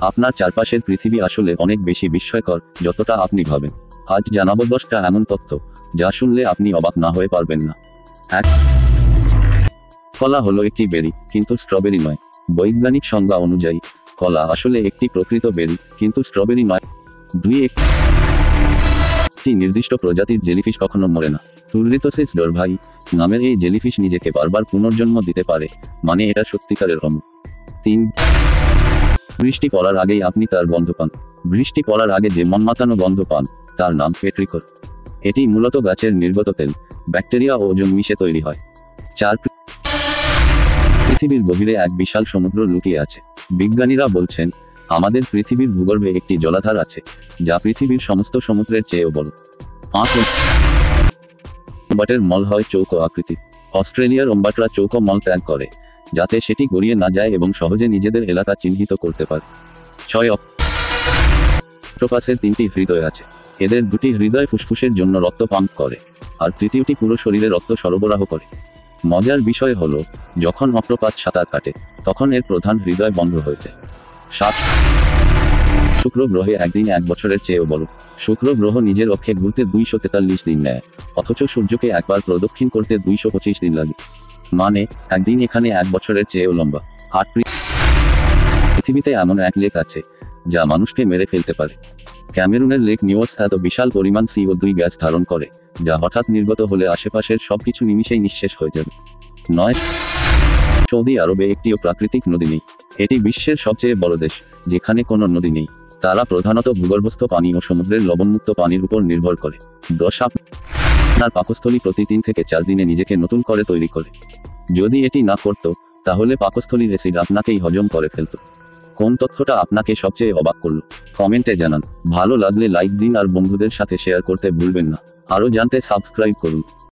আপনার চারপাশের পৃথিবী আসলে অনেক বেশি বিস্ময়কর যতটা আপনি ভাবেন। আজ জানাবো 10টা এমন তথ্য যা শুনলে আপনি অবাক না হয়ে পারবেন না। 1. কলা হলো একটি বেরি, কিন্তু স্ট্রবেরি নয়। বৈজ্ঞানিক সংজ্ঞা অনুযায়ী কলা আসলে একটি প্রকৃত বেরি, কিন্তু স্ট্রবেরি নয়। 2. একটি নির্দিষ্ট প্রজাতির জেলিফিশ কখনো মরে না। তুর্রিতোসিস ডরভাই নামের এই জেলিফিশ নিজেকে বারবার পুনর্জন্ম দিতে পারে, মানে এটা সত্যিকারের অমর। 3. বৃষ্টি পড়ার আগেই আপনি তার গন্ধ পান। বৃষ্টি পড়ার আগে যে মনমাতানো গন্ধ পান তার নাম পেট্রিকর। এটি মূলত গাছের নির্গত তেল, ব্যাকটেরিয়া ও ওজোন মিশে তৈরি হয়। 4. পৃথিবীর গভীরে এক বিশাল সমুদ্র লুকিয়ে আছে। বিজ্ঞানীরা বলছেন আমাদের পৃথিবীর ভূগর্ভে একটি জলাধার আছে যা পৃথিবীর সমস্ত সমুদ্রের চেয়েও বড়। 5. ওম্বাটের মল হয় চৌকো আকৃতির। অস্ট্রেলিয়ার ওম্বাটরা চৌকো মল ত্যাগ করে যাতে সেটি গড়িয়ে না যায় এবং সহজে নিজেদের এলাকা চিহ্নিত করতে পারে। 6. অক্টোপাসের 3টি হৃদয় আছে। এদের 2টি হৃদয় ফুসফুসের জন্য রক্ত পাম্প করে, আর তৃতীয়টি পুরো শরীরে রক্ত সরবরাহ করে। মজার বিষয় হলো যখন অক্টোপাস সাঁতার কাটে তখন এর প্রধান হৃদয় বন্ধ হয়ে যায়। 7. শুক্র গ্রহে একদিন 1 বছরের চেয়েও বড়। শুক্র গ্রহ নিজের অক্ষে ঘুরতে 243 দিন নেয়, অথচ সূর্যকে একবার প্রদক্ষিণ করতে 225 দিন লাগে। মানে একদিন এখানে 1 বছরের চেয়েও লম্বা। 8. পৃথিবীতে এমন এক লেক আছে যা মানুষকে মেরে ফেলতে পারে। ক্যামেরুনের লেক নিউস এত বিশাল পরিমাণ CO2 গ্যাস ধারণ করে যা হঠাৎ নির্গত হলে আশেপাশের সবকিছু নিমিষেই নিঃশেষ হয়ে যাবে। 9. সৌদি আরবে একটিও প্রাকৃতিক নদী নেই। এটি বিশ্বের সবচেয়ে বড় দেশ যেখানে কোনো নদী নেই। তারা প্রধানত ভূগর্ভস্থ পানি ও সমুদ্রের লবণমুক্ত পানির উপর নির্ভর করে। 10. আপনার পাকস্থলী প্রতি 3 থেকে 4 দিনে নিজেকে নতুন করে তৈরি করে। যদি এটি না করত তাহলে পাকস্থলীর অ্যাসিড আপনাকেই হজম করে ফেলত। কোন তথ্যটা আপনাকে সবচেয়ে অবাক করলো কমেন্টে জানান। ভালো লাগলে লাইক দিন আর বন্ধুদের সাথে শেয়ার করতে ভুলবেন না। আরও জানতে সাবস্ক্রাইব করুন।